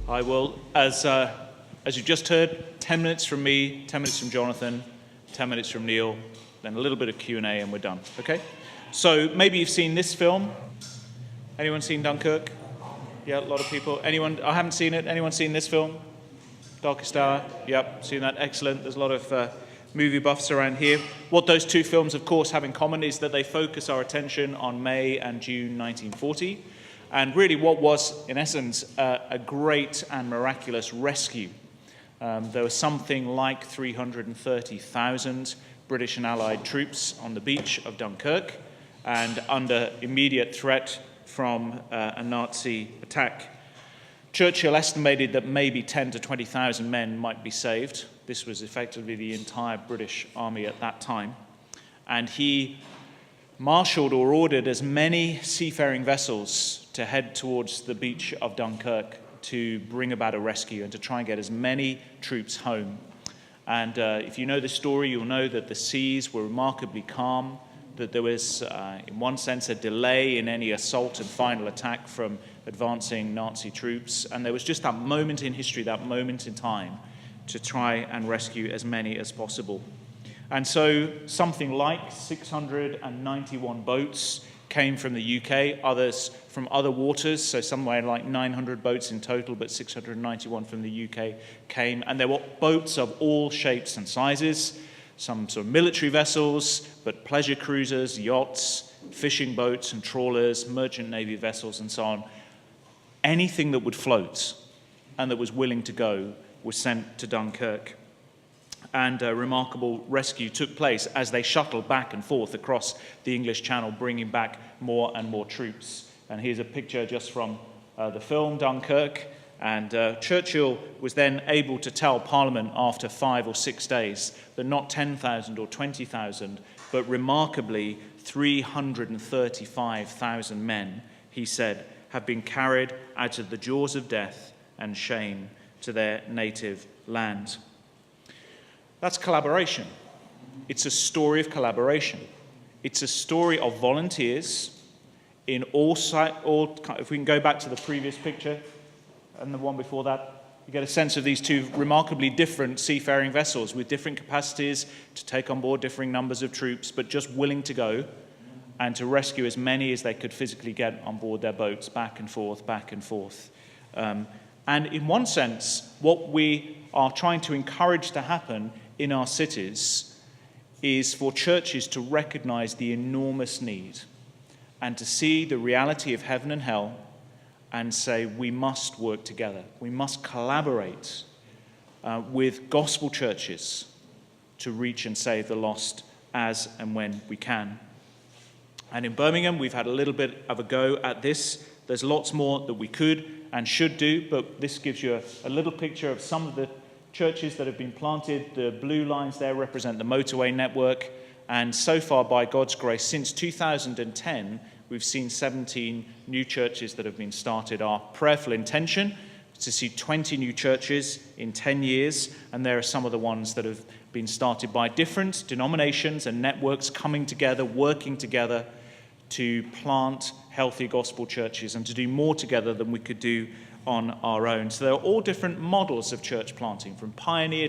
I will, as you've just heard, 10 minutes from me, 10 minutes from Jonathan, 10 minutes from Neil, then a little bit of Q&A and we're done, okay? So maybe you've seen this film. Anyone seen Dunkirk? Yeah, a lot of people. Anyone? I haven't seen it. Anyone seen this film? Darkest Hour? Yep, seen that. Excellent. There's a lot of movie buffs around here. What those two films, of course, have in common is that they focus our attention on May and June 1940, and really what was, in essence, a great and miraculous rescue. There was something like 330,000 British and Allied troops on the beach of Dunkirk, and under immediate threat from a Nazi attack. Churchill estimated that maybe 10 to 20,000 men might be saved. This was effectively the entire British army at that time. And he marshaled or ordered as many seafaring vessels to head towards the beach of Dunkirk to bring about a rescue and to try and get as many troops home. And if you know the story, you'll know that the seas were remarkably calm, that there was, in one sense, a delay in any assault and final attack from advancing Nazi troops. And there was just that moment in history, that moment in time, to try and rescue as many as possible. And so something like 691 boats came from the UK, others from other waters, so somewhere like 900 boats in total, but 691 from the UK came. And there were boats of all shapes and sizes, some sort of military vessels, but pleasure cruisers, yachts, fishing boats and trawlers, merchant navy vessels and so on. Anything that would float and that was willing to go was sent to Dunkirk. And a remarkable rescue took place as they shuttled back and forth across the English Channel, bringing back more and more troops. And here's a picture just from the film Dunkirk. And Churchill was then able to tell Parliament after 5 or 6 days that not 10,000 or 20,000, but remarkably 335,000 men, he said, have been carried out of the jaws of death and shame to their native land. That's collaboration. It's a story of collaboration. It's a story of volunteers in all, if we can go back to the previous picture and the one before that, you get a sense of these two remarkably different seafaring vessels with different capacities to take on board differing numbers of troops, but just willing to go and to rescue as many as they could physically get on board their boats, back and forth, back and forth. And in one sense, what we are trying to encourage to happen in our cities is for churches to recognize the enormous need and to see the reality of heaven and hell and say we must work together. We must collaborate with gospel churches to reach and save the lost as and when we can. And in Birmingham, we've had a little bit of a go at this. There's lots more that we could and should do, but this gives you a little picture of some of the churches that have been planted. The blue lines there represent the motorway network. And so far, by God's grace, since 2010, we've seen 17 new churches that have been started. Our prayerful intention is to see 20 new churches in 10 years, and there are some of the ones that have been started by different denominations and networks coming together, working together to plant healthy gospel churches and to do more together than we could do on our own. So there are all different models of church planting, from pioneer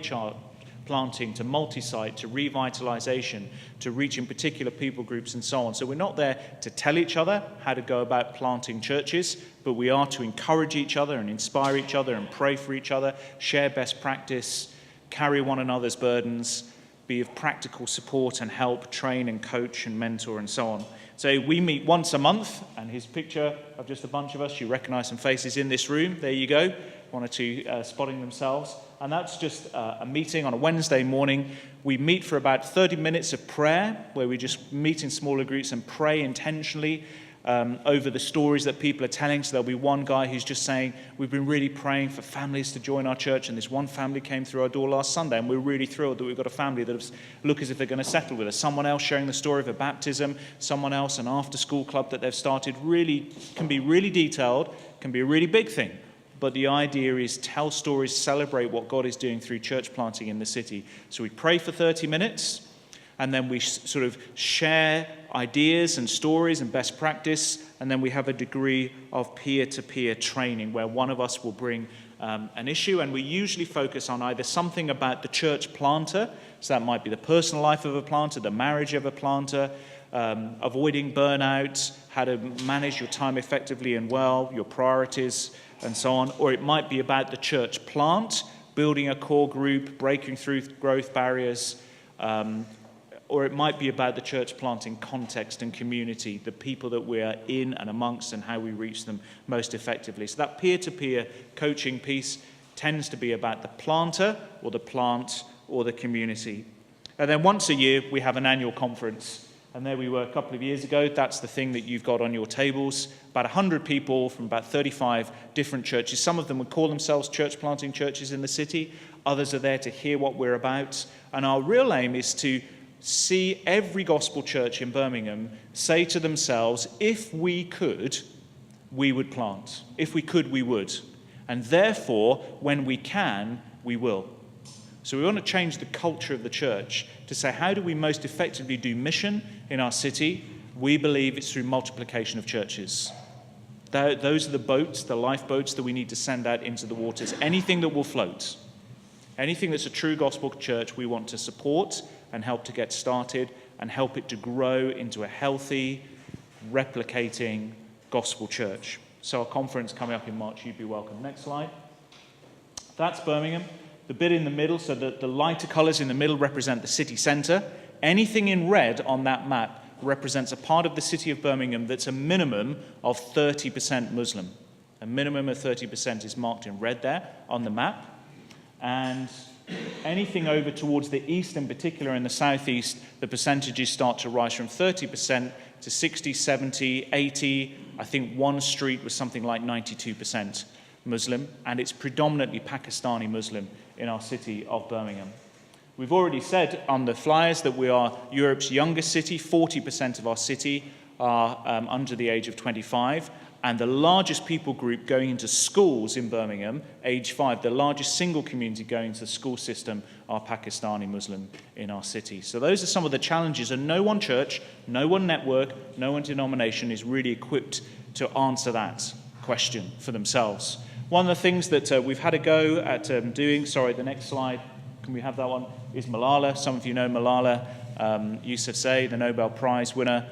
planting to multi-site to revitalization to reaching particular people groups and so on. So we're not there to tell each other how to go about planting churches, but we are to encourage each other and inspire each other and pray for each other, share best practice, carry one another's burdens, be of practical support and help, train and coach and mentor and so on. So we meet once a month, and here's a picture of just a bunch of us. You recognize some faces in this room. There you go, one or two spotting themselves. And that's just a meeting on a Wednesday morning. We meet for about 30 minutes of prayer, where we just meet in smaller groups and pray intentionally over the stories that people are telling. So there'll be one guy who's just saying, we've been really praying for families to join our church, and this one family came through our door last Sunday, and we're really thrilled that we've got a family that look as if they're going to settle with us. Someone else sharing the story of a baptism, someone else an after-school club that they've started. Really can be really detailed, can be a really big thing. But the idea is tell stories, celebrate what God is doing through church planting in the city. So we pray for 30 minutes, and then we sort of share ideas and stories and best practice, and then we have a degree of peer-to-peer training where one of us will bring an issue, and we usually focus on either something about the church planter, so that might be the personal life of a planter, the marriage of a planter, avoiding burnout, how to manage your time effectively and well, your priorities, and so on. Or it might be about the church plant, building a core group, breaking through growth barriers, or it might be about the church planting context and community, the people that we're in and amongst and how we reach them most effectively. So that peer-to-peer coaching piece tends to be about the planter or the plant or the community. And then once a year, we have an annual conference. And there we were a couple of years ago. That's the thing that you've got on your tables. About 100 people from about 35 different churches. Some of them would call themselves church planting churches in the city. Others are there to hear what we're about. And our real aim is to see every gospel church in Birmingham say to themselves, if we could, we would plant. If we could, we would. And therefore, when we can, we will. So we want to change the culture of the church to say, how do we most effectively do mission in our city? We believe it's through multiplication of churches. Those are the boats, the lifeboats that we need to send out into the waters. Anything that will float, anything that's a true gospel church, we want to support and help to get started and help it to grow into a healthy, replicating gospel church. So our conference coming up in March, you'd be welcome. Next slide. That's Birmingham. The bit in the middle, so the lighter colours in the middle represent the city centre. Anything in red on that map represents a part of the city of Birmingham that's a minimum of 30% Muslim. A minimum of 30% is marked in red there on the map. And anything over towards the east, in particular in the southeast, the percentages start to rise from 30% to 60, 70, 80. I think one street was something like 92% Muslim, and it's predominantly Pakistani Muslim in our city of Birmingham. We've already said on the flyers that we are Europe's youngest city. 40% of our city are under the age of 25, and the largest people group going into schools in Birmingham, age 5, the largest single community going into the school system are Pakistani Muslim in our city. So those are some of the challenges, and no one church, no one network, no one denomination is really equipped to answer that question for themselves. One of the things that we've had a go at doing, the next slide, can we have that one, is Malala. Some of you know Malala Yousafzai, the Nobel Prize winner.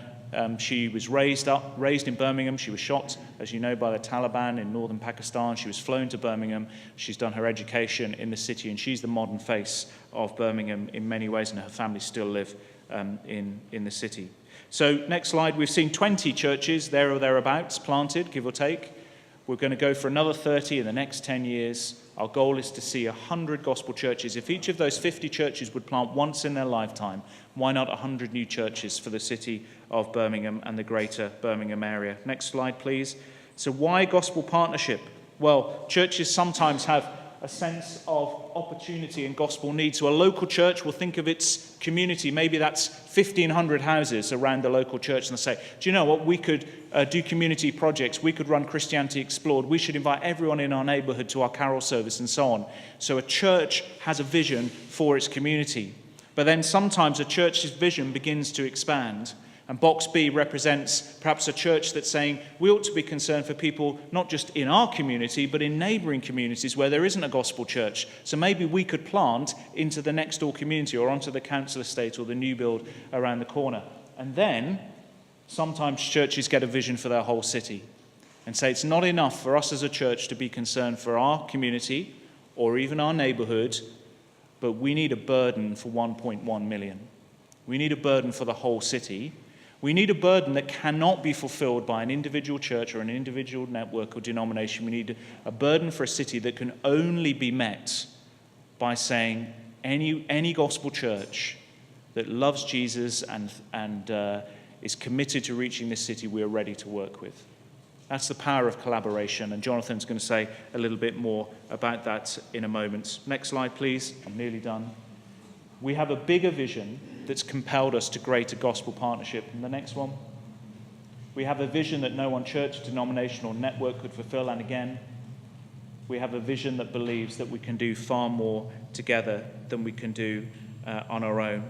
She was raised in Birmingham. She was shot, as you know, by the Taliban in northern Pakistan. She was flown to Birmingham. She's done her education in the city, and she's the modern face of Birmingham in many ways, and her family still live in the city. So next slide, we've seen 20 churches, there or thereabouts, planted, give or take. We're going to go for another 30 in the next 10 years. Our goal is to see 100 gospel churches. If each of those 50 churches would plant once in their lifetime, why not 100 new churches for the city of Birmingham and the greater Birmingham area? Next slide, please. So why gospel partnership? Well, churches sometimes have a sense of opportunity and gospel need. So a local church will think of its community. Maybe that's 1,500 houses around the local church, and they'll say, do you know what, we could do community projects. We could run Christianity Explored. We should invite everyone in our neighbourhood to our carol service and so on. So a church has a vision for its community. But then sometimes a church's vision begins to expand. And box B represents perhaps a church that's saying we ought to be concerned for people not just in our community, but in neighbouring communities where there isn't a gospel church. So maybe we could plant into the next door community or onto the council estate or the new build around the corner. And then sometimes churches get a vision for their whole city and say it's not enough for us as a church to be concerned for our community or even our neighbourhood, but we need a burden for 1.1 million. We need a burden for the whole city. We need a burden that cannot be fulfilled by an individual church or an individual network or denomination. We need a burden for a city that can only be met by saying any gospel church that loves Jesus and is committed to reaching this city, we are ready to work with. That's the power of collaboration, and Jonathan's going to say a little bit more about that in a moment. Next slide, please. I'm nearly done. We have a bigger vision that's compelled us to greater gospel partnership. And the next one. We have a vision that no one church, denomination, or network could fulfill. And again, we have a vision that believes that we can do far more together than we can do on our own.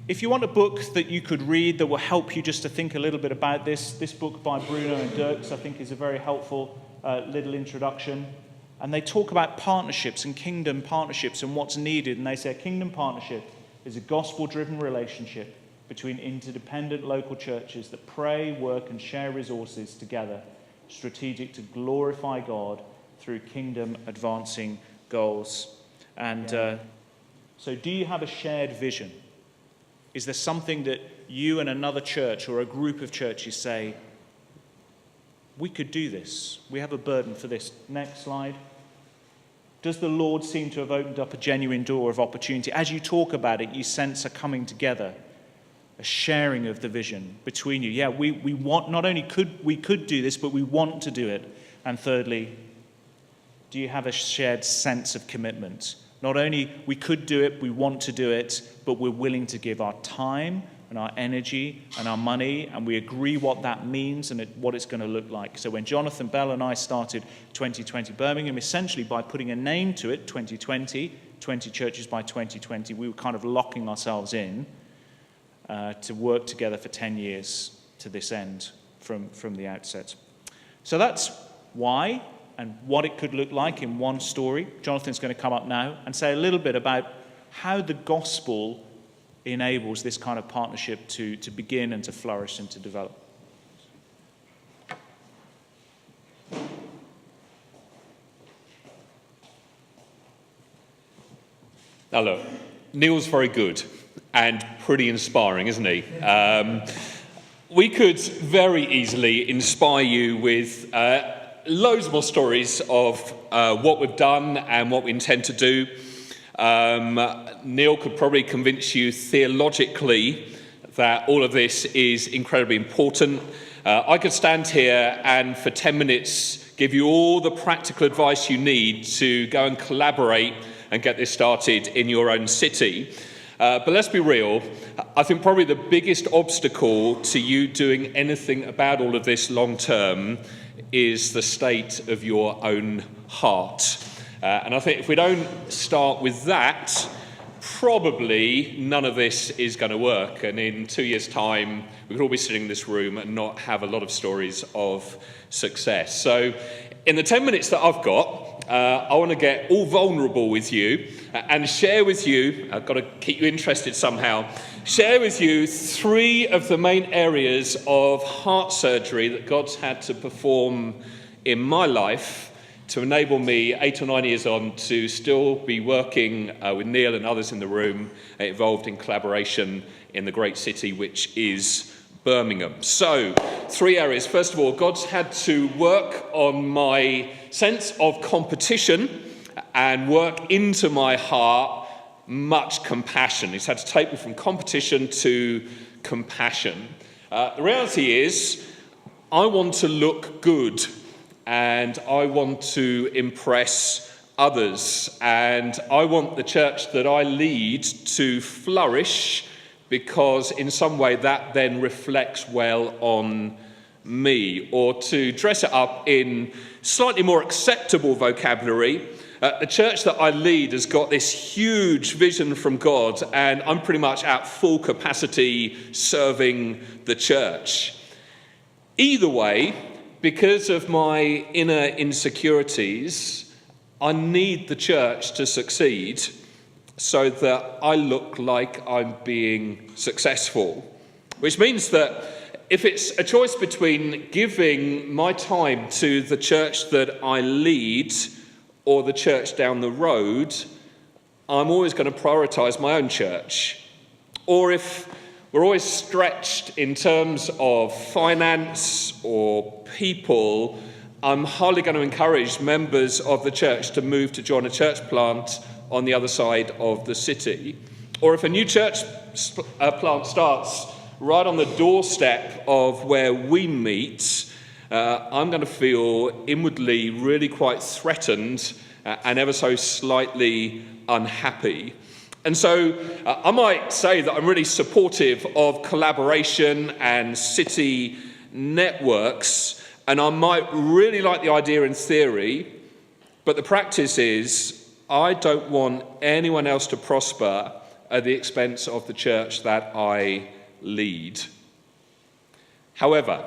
If you want a book that you could read that will help you just to think a little bit about this book by Bruno and Dirks, I think, is a very helpful little introduction. And they talk about partnerships and kingdom partnerships and what's needed. And they say a kingdom partnership is a gospel-driven relationship between interdependent local churches that pray, work, and share resources together, strategic to glorify God through kingdom-advancing goals. And so do you have a shared vision? Is there something that you and another church or a group of churches say, we could do this, we have a burden for this? Next slide. Does the Lord seem to have opened up a genuine door of opportunity? As you talk about it, you sense a coming together, a sharing of the vision between you. Yeah, we want, not only could do this, but we want to do it. And thirdly, do you have a shared sense of commitment? Not only we could do it, we want to do it, but we're willing to give our time and our energy and our money, and we agree what that means and what it's going to look like. So when Jonathan Bell and I started 2020 Birmingham, essentially by putting a name to it, 2020, 20 churches by 2020, we were kind of locking ourselves in to work together for 10 years to this end from the outset. So that's why and what it could look like in one story. Jonathan's going to come up now and say a little bit about how the gospel enables this kind of partnership to begin and to flourish and to develop. Now look, Neil's very good and pretty inspiring, isn't he? We could very easily inspire you with loads more stories of what we've done and what we intend to do. Neil could probably convince you theologically that all of this is incredibly important. I could stand here and for 10 minutes give you all the practical advice you need to go and collaborate and get this started in your own city. But let's be real, I think probably the biggest obstacle to you doing anything about all of this long term is the state of your own heart. And I think if we don't start with that, probably none of this is going to work. And in 2 years' time, we could all be sitting in this room and not have a lot of stories of success. So in the 10 minutes that I've got, I want to get all vulnerable with you and share with you, I've got to keep you interested somehow, share with you 3 of the main areas of heart surgery that God's had to perform in my life to enable me 8 or 9 years on to still be working with Neil and others in the room involved in collaboration in the great city which is Birmingham. So 3 areas. First of all, God's had to work on my sense of competition and work into my heart much compassion. He's had to take me from competition to compassion. The reality is I want to look good and I want to impress others, and I want the church that I lead to flourish because in some way that then reflects well on me. Or to dress it up in slightly more acceptable vocabulary, the church that I lead has got this huge vision from God, and I'm pretty much at full capacity serving the church. Either way, because of my inner insecurities, I need the church to succeed so that I look like I'm being successful. Which means that if it's a choice between giving my time to the church that I lead or the church down the road, I'm always going to prioritise my own church. Or if we're always stretched in terms of finance or people, I'm hardly going to encourage members of the church to move to join a church plant on the other side of the city. Or if a new church plant starts right on the doorstep of where we meet, I'm going to feel inwardly really quite threatened and ever so slightly unhappy. And so I might say that I'm really supportive of collaboration and city networks, and I might really like the idea in theory, but the practice is I don't want anyone else to prosper at the expense of the church that I lead. However,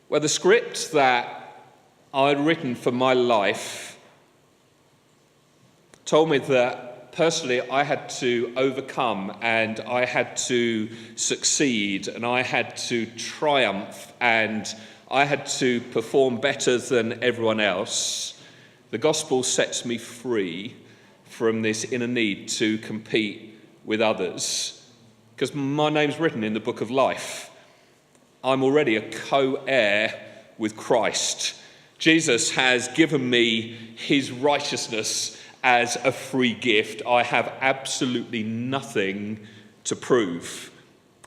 where the script that I'd written for my life told me that personally I had to overcome and I had to succeed and I had to triumph and I had to perform better than everyone else, the gospel sets me free from this inner need to compete with others. Because my name's written in the book of life. I'm already a co-heir with Christ. Jesus has given me his righteousness as a free gift. I have absolutely nothing to prove.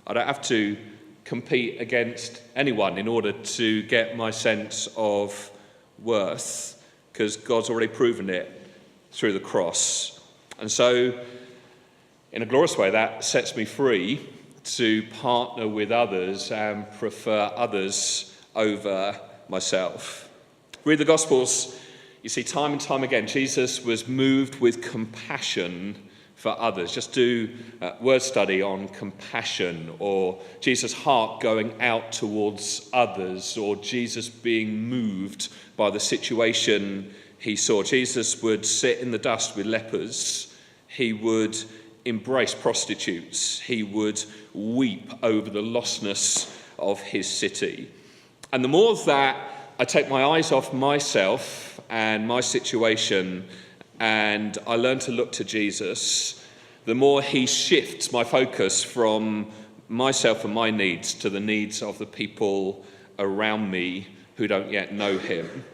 I don't have to compete against anyone in order to get my sense of worth, because God's already proven it through the cross. And so, in a glorious way, that sets me free to partner with others and prefer others over myself. Read the Gospels, you see time and time again, Jesus was moved with compassion for others. Just do a word study on compassion, or Jesus' heart going out towards others, or Jesus being moved by the situation he saw. Jesus would sit in the dust with lepers. He would embrace prostitutes. He would weep over the lostness of his city. And the more that I take my eyes off myself and my situation and I learn to look to Jesus, the more he shifts my focus from myself and my needs to the needs of the people around me who don't yet know him.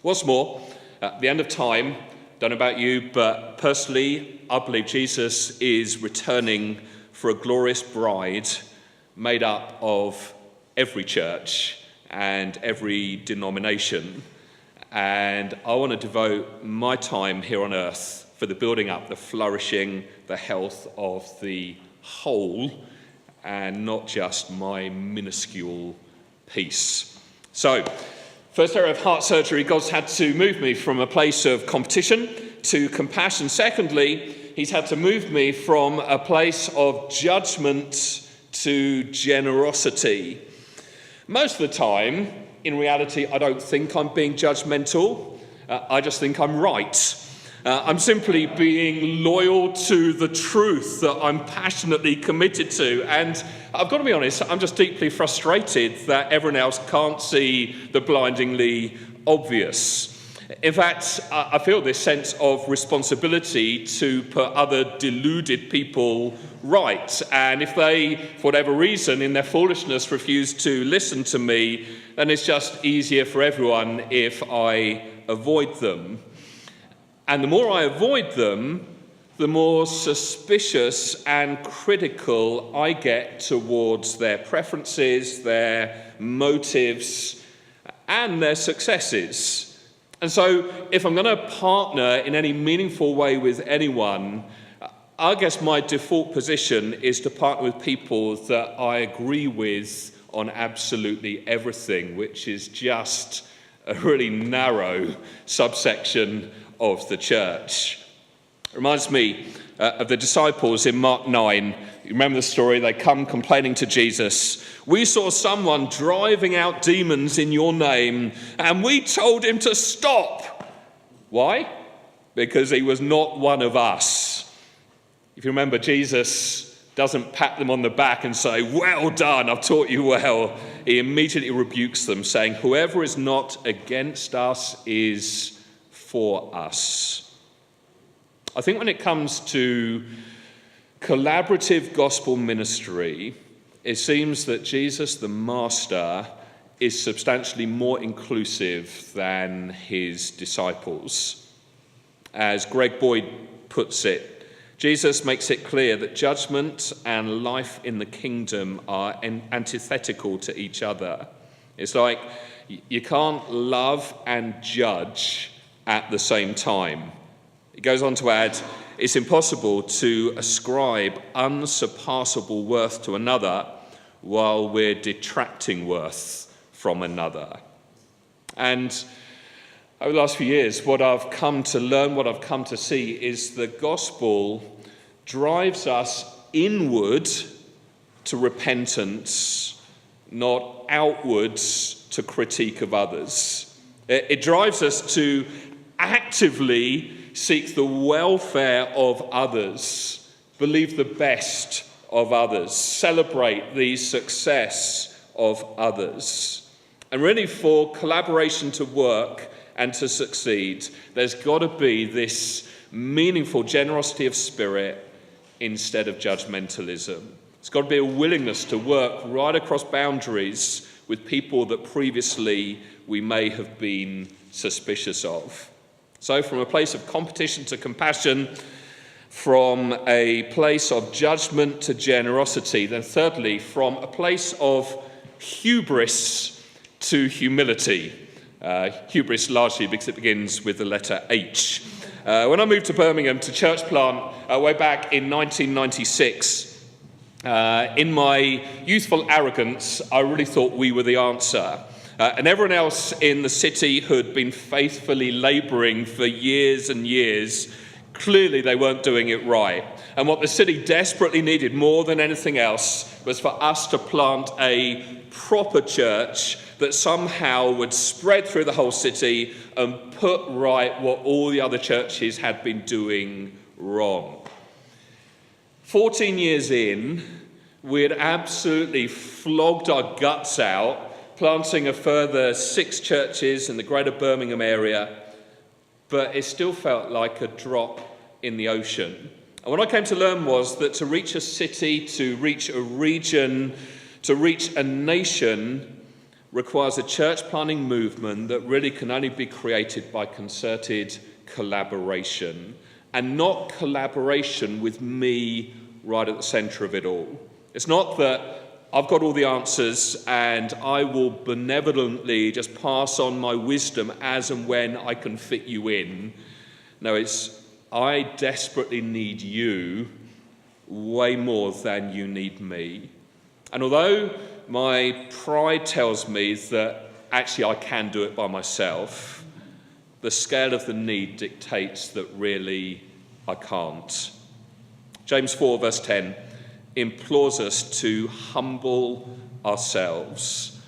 What's more, at the end of time, don't know about you, but personally, I believe Jesus is returning for a glorious bride made up of every church and every denomination. And I want to devote my time here on earth for the building up, the flourishing, the health of the whole, and not just my minuscule piece. So, first area of heart surgery, God's had to move me from a place of competition to compassion. Secondly, he's had to move me from a place of judgment to generosity. Most of the time, in reality, I don't think I'm being judgmental. I just think I'm right. I'm simply being loyal to the truth that I'm passionately committed to. And I've got to be honest, I'm just deeply frustrated that everyone else can't see the blindingly obvious. In fact, I feel this sense of responsibility to put other deluded people right. And if they, for whatever reason, in their foolishness, refuse to listen to me, then it's just easier for everyone if I avoid them. And the more I avoid them, the more suspicious and critical I get towards their preferences, their motives, and their successes. And so if I'm going to partner in any meaningful way with anyone, I guess my default position is to partner with people that I agree with on absolutely everything, which is just a really narrow subsection of the church. It reminds me of the disciples in Mark 9. You remember the story? They come complaining to Jesus. We saw someone driving out demons in your name, and we told him to stop. Why? Because he was not one of us. If you remember, Jesus doesn't pat them on the back and say, well done, I've taught you well. He immediately rebukes them, saying, whoever is not against us is for us. I think when it comes to collaborative gospel ministry, it seems that Jesus, the Master, is substantially more inclusive than his disciples. As Greg Boyd puts it, Jesus makes it clear that judgment and life in the kingdom are antithetical to each other. It's like you can't love and judge at the same time. He goes on to add, it's impossible to ascribe unsurpassable worth to another while we're detracting worth from another. And over the last few years, what I've come to learn, what I've come to see is the gospel drives us inward to repentance, not outwards to critique of others. It drives us to actively seek the welfare of others, believe the best of others, celebrate the success of others. And really, for collaboration to work and to succeed, there's got to be this meaningful generosity of spirit instead of judgmentalism. It's got to be a willingness to work right across boundaries with people that previously we may have been suspicious of. So from a place of competition to compassion, from a place of judgment to generosity, then thirdly, from a place of hubris to humility. Hubris largely because it begins with the letter H. When I moved to Birmingham to church plant way back in 1996, in my youthful arrogance, I really thought we were the answer. And everyone else in the city who'd been faithfully labouring for years and years, clearly they weren't doing it right. And what the city desperately needed more than anything else was for us to plant a proper church that somehow would spread through the whole city and put right what all the other churches had been doing wrong. 14 years in, we had absolutely flogged our guts out, planting a further 6 churches in the greater Birmingham area, but it still felt like a drop in the ocean. And what I came to learn was that to reach a city, to reach a region, to reach a nation requires a church planting movement that really can only be created by concerted collaboration, and not collaboration with me right at the centre of it all. It's not that I've got all the answers and I will benevolently just pass on my wisdom as and when I can fit you in. No, it's I desperately need you way more than you need me. And although my pride tells me that actually I can do it by myself, the scale of the need dictates that really I can't. James 4 verse 10 implores us to humble ourselves.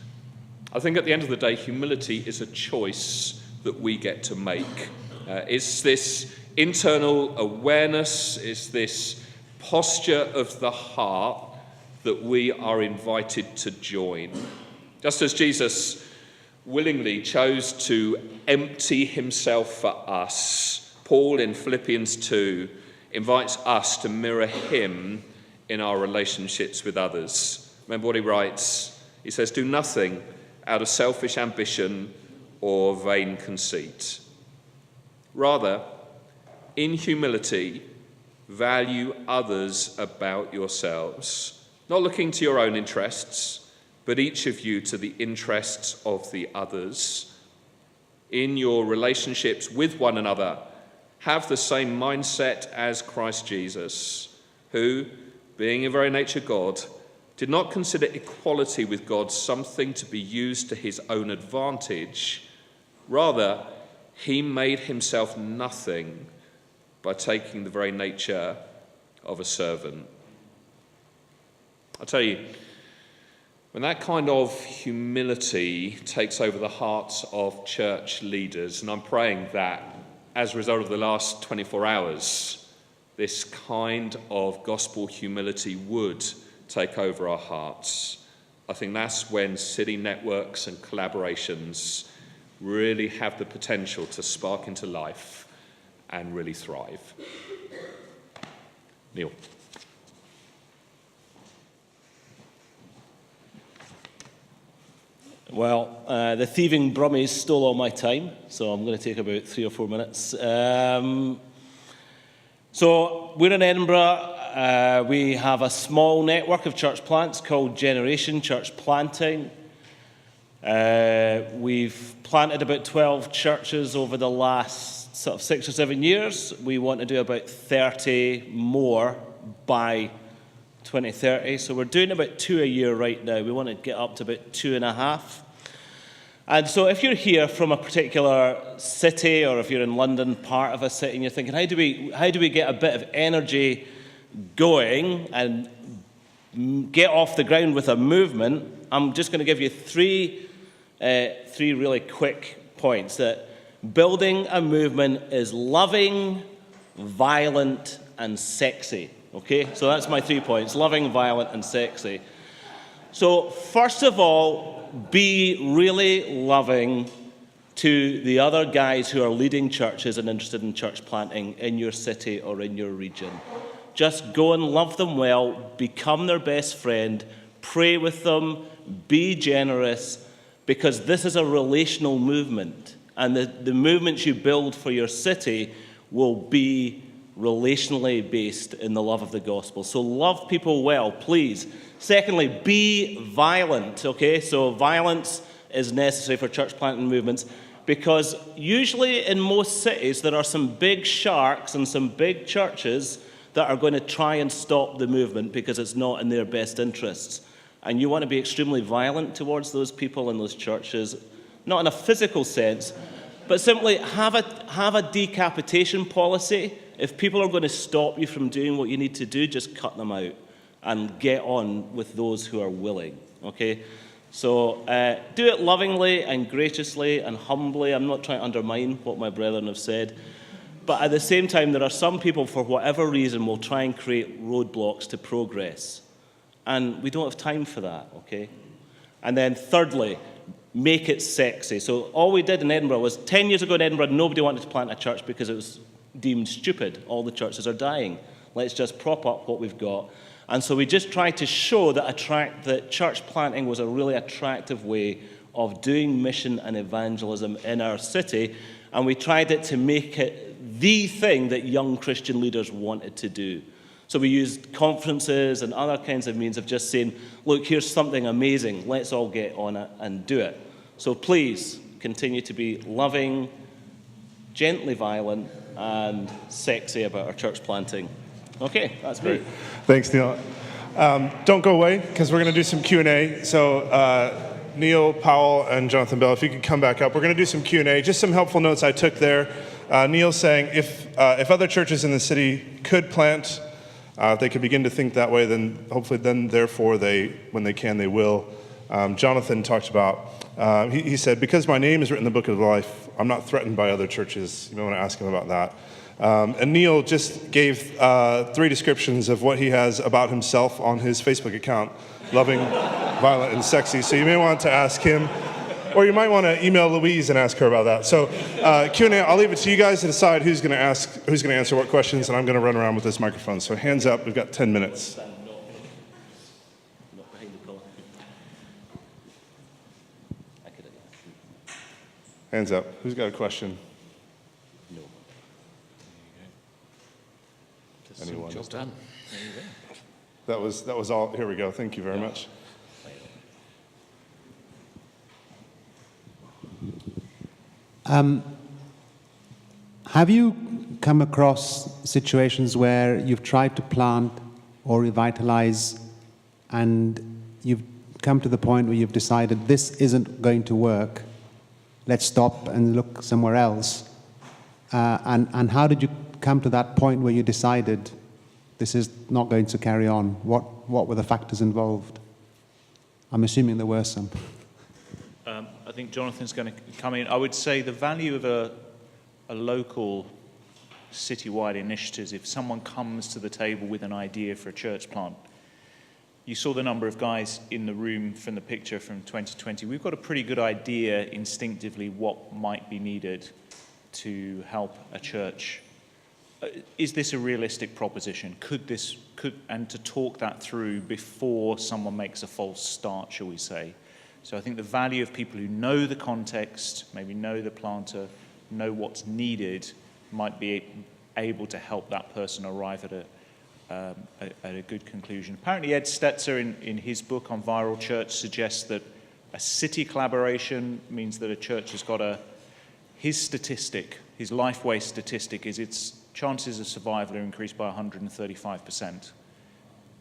I think at the end of the day, humility is a choice that we get to make. It's this internal awareness, it's this posture of the heart that we are invited to join. Just as Jesus willingly chose to empty himself for us, Paul in Philippians 2 invites us to mirror him in our relationships with others. Remember what he writes? He says, "Do nothing out of selfish ambition or vain conceit. Rather, in humility, value others about yourselves, not looking to your own interests, but each of you to the interests of the others. In your relationships with one another, have the same mindset as Christ Jesus, who, being in very nature God, did not consider equality with God something to be used to his own advantage. Rather, he made himself nothing by taking the very nature of a servant." I'll tell you, when that kind of humility takes over the hearts of church leaders, and I'm praying that as a result of the last 24 hours, this kind of gospel humility would take over our hearts. I think that's when city networks and collaborations really have the potential to spark into life and really thrive. Neil. Well, the thieving brummies stole all my time, so I'm going to take about 3 or 4 minutes. So we're in Edinburgh. We have a small network of church plants called Generation Church Planting. We've planted about 12 churches over the last sort of 6 or 7 years. We want to do about 30 more by 2030. So we're doing about 2 a year right now. We want to get up to about 2.5. And so if you're here from a particular city, or if you're in London, part of a city, and you're thinking, how do we get a bit of energy going and get off the ground with a movement, I'm just going to give you three really quick points. That building a movement is loving, violent, and sexy. Okay, so that's my 3 points: loving, violent, and sexy. So first of all, be really loving to the other guys who are leading churches and interested in church planting in your city or in your region. Just go and love them well, become their best friend, pray with them, be generous, because this is a relational movement. And the movements you build for your city will be relationally based in the love of the gospel. So love people well, please. Secondly, be violent, okay? So violence is necessary for church planting movements because usually in most cities there are some big sharks and some big churches that are going to try and stop the movement because it's not in their best interests. And you want to be extremely violent towards those people in those churches, not in a physical sense, but simply have a decapitation policy. If people are going to stop you from doing what you need to do, just cut them out and get on with those who are willing, okay? So do it lovingly and graciously and humbly. I'm not trying to undermine what my brethren have said. But at the same time, there are some people, for whatever reason, will try and create roadblocks to progress. And we don't have time for that, okay? And then thirdly, make it sexy. So all we did in Edinburgh was 10 years ago in Edinburgh, nobody wanted to plant a church because it was deemed stupid. All the churches are dying. Let's just prop up what we've got. And so we just tried to show that church planting was a really attractive way of doing mission and evangelism in our city. And we tried it to make it the thing that young Christian leaders wanted to do. So we used conferences and other kinds of means of just saying, look, here's something amazing. Let's all get on it and do it. So please continue to be loving, gently violent, and sexy about our church planting. Okay, that's great. Thanks, Neil. Don't go away, because we're going to do some Q&A. So Neil, Powell, and Jonathan Bell, if you could come back up. We're going to do some Q&A. Just some helpful notes I took there. Neil's saying if other churches in the city could plant, if they could begin to think that way, then hopefully therefore, when they can, they will. Jonathan talked about, he said, because my name is written in the book of life, I'm not threatened by other churches. You may want to ask him about that. And Neil just gave 3 descriptions of what he has about himself on his Facebook account: loving, violent, and sexy. So you may want to ask him, or you might want to email Louise and ask her about that. So Q&A, I'll leave it to you guys to decide who's going to answer what questions, and I'm going to run around with this microphone. So hands up, we've got 10 minutes. Hands up. Who's got a question? No. Anyone? Job done. That was all. Here we go. Thank you very much. Have you come across situations where you've tried to plant or revitalize and you've come to the point where you've decided this isn't going to work, let's stop and look somewhere else? And how did you come to that point where you decided this is not going to carry on? What were the factors involved? I'm assuming there were some. I think Jonathan's going to come in. I would say the value of a local citywide initiative, if someone comes to the table with an idea for a church plant, you saw the number of guys in the room from the picture from 2020. We've got a pretty good idea instinctively what might be needed to help a church. Is this a realistic proposition? And to talk that through before someone makes a false start, shall we say. So I think the value of people who know the context, maybe know the planter, know what's needed, might be able to help that person arrive at a good conclusion. Apparently Ed Stetzer in his book on viral church suggests that a city collaboration means that a church has got his Lifeway statistic is its chances of survival are increased by 135%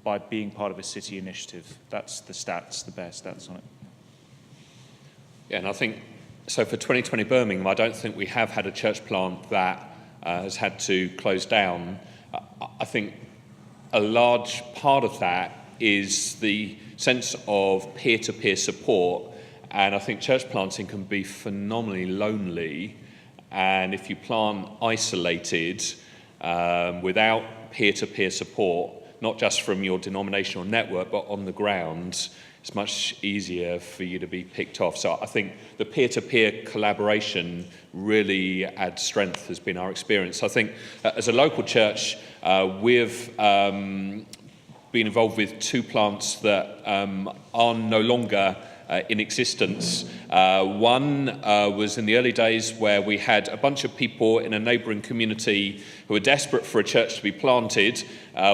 by being part of a city initiative. That's the stats, the bare stats on it. Yeah, and I think, so for 2020 Birmingham, I don't think we have had a church plant that has had to close down. I think a large part of that is the sense of peer-to-peer support. And I think church planting can be phenomenally lonely. And if you plant isolated, without peer-to-peer support, not just from your denominational network, but on the ground, it's much easier for you to be picked off. So I think the peer-to-peer collaboration really adds strength, has been our experience. I think as a local church, we've been involved with 2 plants that are no longer in existence. One was in the early days where we had a bunch of people in a neighbouring community who were desperate for a church to be planted.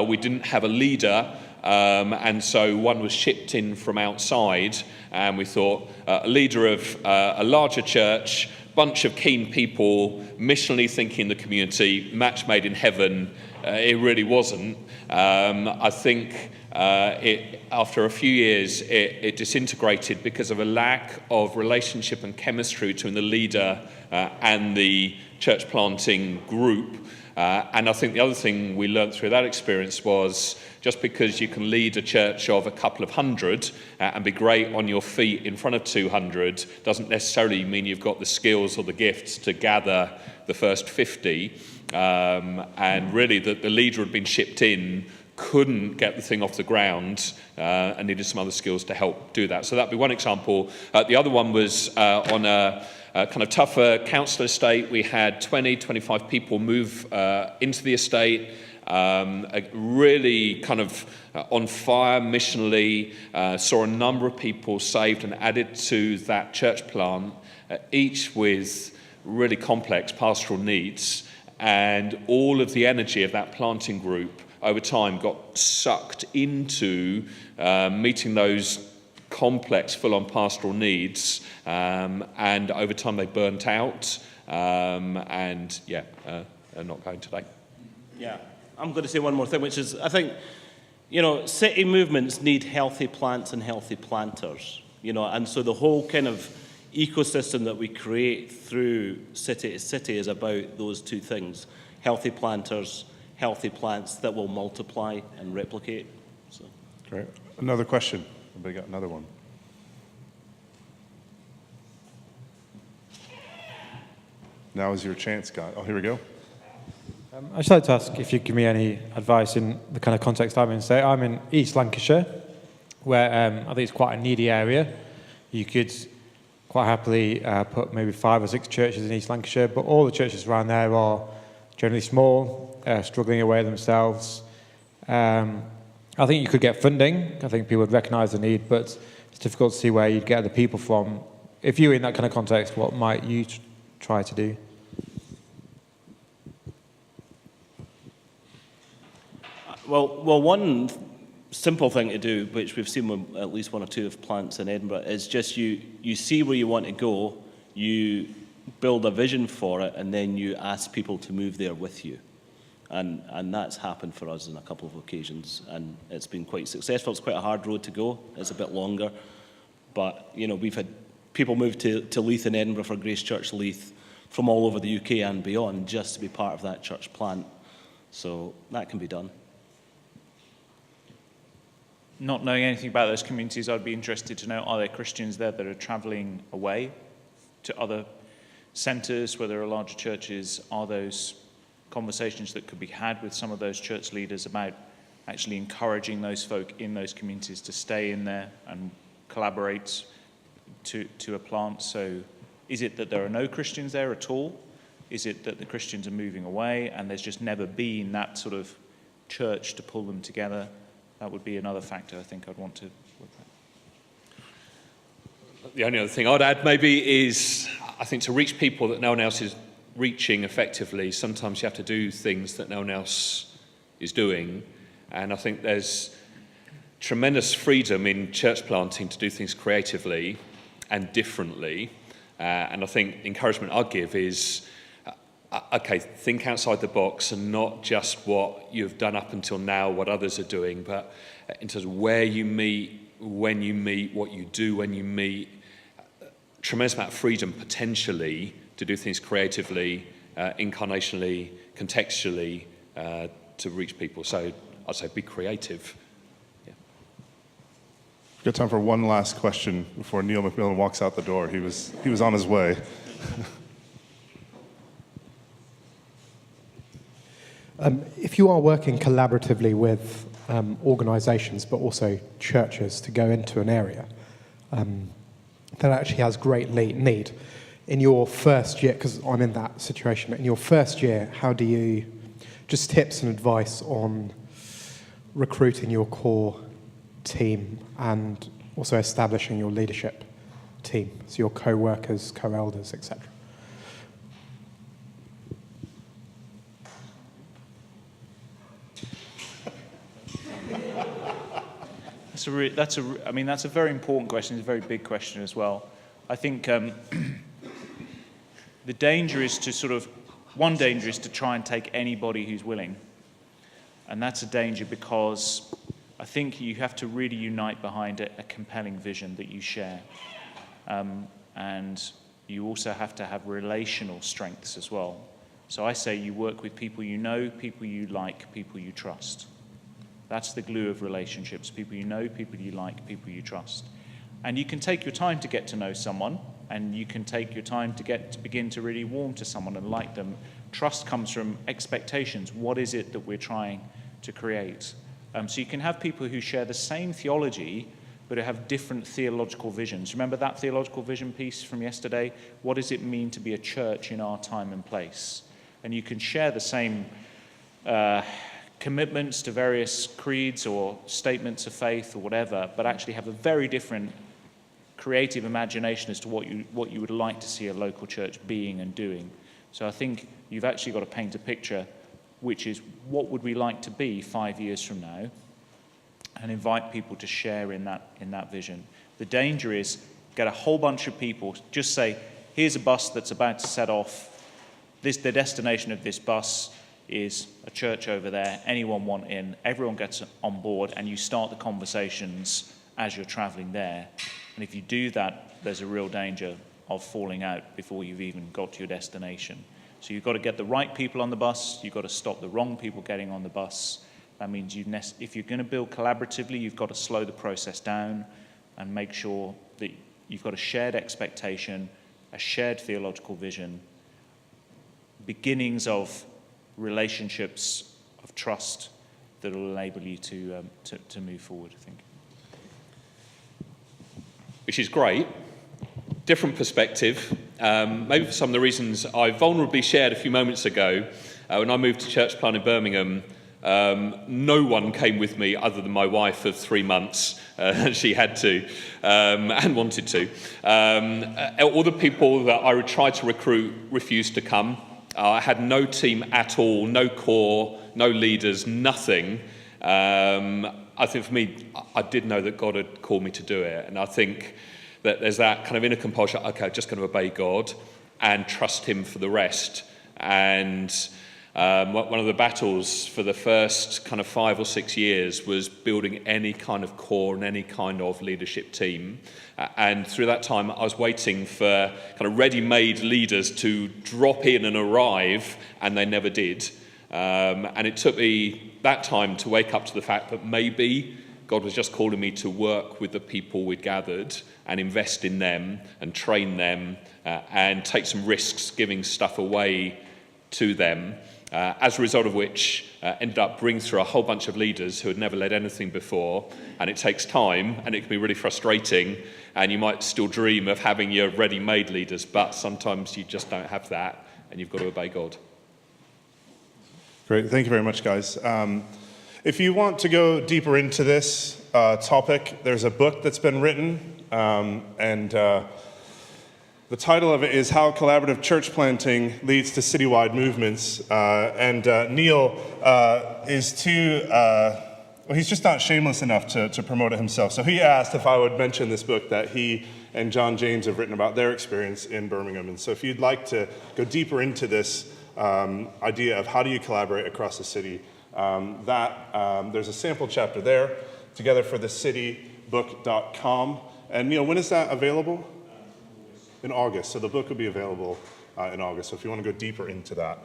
We didn't have a leader, and so one was shipped in from outside, and we thought a leader of a larger church, bunch of keen people, missionally thinking in the community, match made in heaven. It really wasn't. I think after a few years, it disintegrated because of a lack of relationship and chemistry between the leader and the church planting group. And I think the other thing we learned through that experience was just because you can lead a church of a couple of hundred and be great on your feet in front of 200 doesn't necessarily mean you've got the skills or the gifts to gather the first 50. And really the leader had been shipped in, couldn't get the thing off the ground, and needed some other skills to help do that. So that'd be one example. The other one was on a kind of tougher council estate. We had 25 people move into the estate, really kind of on fire missionally, saw a number of people saved and added to that church plant, each with really complex pastoral needs. And all of the energy of that planting group over time got sucked into meeting those complex, full-on pastoral needs, and over time they burnt out, are not going today. Yeah, I'm going to say one more thing, which is, I think, city movements need healthy plants and healthy planters, and so the whole kind of ecosystem that we create through city to city is about those 2 things: healthy planters, healthy plants that will multiply and replicate. So. Great. Another question. Anybody got another one? Now is your chance, guy. Oh, here we go. I'd just like to ask if you give me any advice in the kind of context I'm in. Say I'm in East Lancashire, where I think it's quite a needy area. You could quite happily put maybe 5 or 6 churches in East Lancashire, but all the churches around there are generally small, struggling away themselves. I think you could get funding. I think people would recognise the need, but it's difficult to see where you'd get the people from. If you were in that kind of context, what might you try to do? Well, one simple thing to do, which we've seen with at least 1 or 2 of plants in Edinburgh, is just you see where you want to go, you build a vision for it, and then you ask people to move there with you. And that's happened for us on a couple of occasions, and it's been quite successful. It's quite a hard road to go. It's a bit longer. But, we've had people move to Leith in Edinburgh for Grace Church Leith from all over the UK and beyond just to be part of that church plant. So that can be done. Not knowing anything about those communities, I'd be interested to know, are there Christians there that are travelling away to other centres where there are larger churches? Are those conversations that could be had with some of those church leaders about actually encouraging those folk in those communities to stay in there and collaborate to a plant? So is it that there are no Christians there at all? Is it that the Christians are moving away and there's just never been that sort of church to pull them together? That would be another factor I think I'd want to look at. The only other thing I'd add maybe is, I think to reach people that no one else is reaching effectively, sometimes you have to do things that no one else is doing. And I think there's tremendous freedom in church planting to do things creatively and differently. And I think the encouragement I'd give is, okay, think outside the box and not just what you've done up until now, what others are doing, but in terms of where you meet, when you meet, what you do when you meet. Tremendous amount of freedom potentially to do things creatively, incarnationally, contextually, to reach people. So I'd say be creative. We've got time for one last question before Neil McMillan walks out the door. He was on his way. If you are working collaboratively with organisations, but also churches, to go into an area that actually has great need, in your first year, because I'm in that situation, but in your first year, how do you, just tips and advice on recruiting your core team and also establishing your leadership team, so your co-workers, co-elders, etc.? That's a very important question. It's a very big question as well. I think the danger is to one danger is to try and take anybody who's willing. And that's a danger because I think you have to really unite behind a compelling vision that you share. And you also have to have relational strengths as well. So I say you work with people you know, people you like, people you trust. That's the glue of relationships. People you know, people you like, people you trust. And you can take your time to get to know someone, and you can take your time to begin to really warm to someone and like them. Trust comes from expectations. What is it that we're trying to create? So you can have people who share the same theology, but who have different theological visions. Remember that theological vision piece from yesterday? What does it mean to be a church in our time and place? And you can share the same commitments to various creeds or statements of faith or whatever, but actually have a very different creative imagination as to what you would like to see a local church being and doing. So I think you've actually got to paint a picture, which is what would we like to be 5 years from now, and invite people to share in that vision. The danger is get a whole bunch of people, just say, here's a bus that's about to set off. The destination of this bus is a church over there. Anyone want in? Everyone gets on board, and you start the conversations as you're traveling there. And if you do that, there's a real danger of falling out before you've even got to your destination. So you've got to get the right people on the bus. You've got to stop the wrong people getting on the bus. That means if you're going to build collaboratively, you've got to slow the process down and make sure that you've got a shared expectation, a shared theological vision, beginnings of relationships of trust that will enable you to move forward, I think. Which is great. Different perspective. Maybe for some of the reasons I vulnerably shared a few moments ago. When I moved to church plant in Birmingham, no one came with me other than my wife of 3 months. She had to and wanted to. All the people that I tried to recruit refused to come. I had no team at all, no core, no leaders, nothing. I think for me, I did know that God had called me to do it. And I think that there's that kind of inner compulsion, okay, I'm just going to obey God and trust him for the rest. And one of the battles for the first kind of 5 or 6 years was building any kind of core and any kind of leadership team. And through that time, I was waiting for kind of ready-made leaders to drop in and arrive, and they never did. And it took me that time to wake up to the fact that maybe God was just calling me to work with the people we'd gathered and invest in them and train them and take some risks giving stuff away to them. As a result of which ended up bringing through a whole bunch of leaders who had never led anything before. And it takes time, and it can be really frustrating, and you might still dream of having your ready-made leaders, but sometimes you just don't have that, and you've got to obey God. Great. Thank you very much, guys. If you want to go deeper into this topic, there's a book that's been written, and the title of it is How Collaborative Church Planting Leads to Citywide Movements. Neil is he's just not shameless enough to promote it himself. So he asked if I would mention this book that he and John James have written about their experience in Birmingham. And so if you'd like to go deeper into this idea of how do you collaborate across the city, there's a sample chapter there, togetherforthecitybook.com. And Neil, when is that available? In August. So the book will be available in August. So if you want to go deeper into that,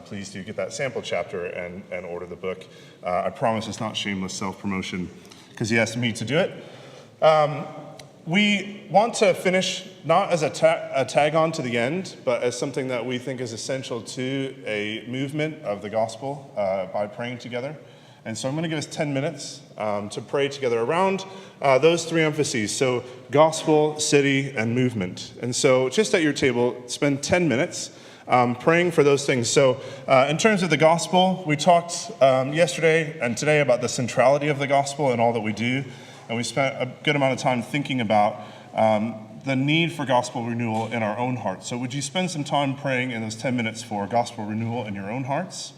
please do get that sample chapter and order the book. I promise it's not shameless self-promotion because he asked me to do it. We want to finish not as a tag on to the end, but as something that we think is essential to a movement of the gospel by praying together. And so I'm going to give us 10 minutes to pray together around those three emphases. So gospel, city, and movement. And so just at your table, spend 10 minutes praying for those things. So in terms of the gospel, we talked yesterday and today about the centrality of the gospel and all that we do. And we spent a good amount of time thinking about the need for gospel renewal in our own hearts. So would you spend some time praying in those 10 minutes for gospel renewal in your own hearts?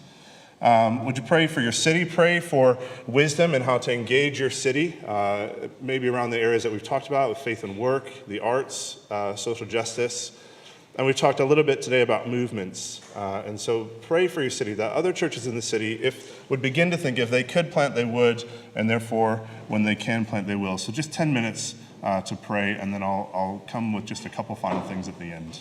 Would you pray for your city? Pray for wisdom and how to engage your city, maybe around the areas that we've talked about with faith and work, the arts, social justice. And we've talked a little bit today about movements. And so pray for your city, that other churches in the city would begin to think if they could plant, they would, and therefore when they can plant, they will. So just 10 minutes to pray, and then I'll come with just a couple final things at the end.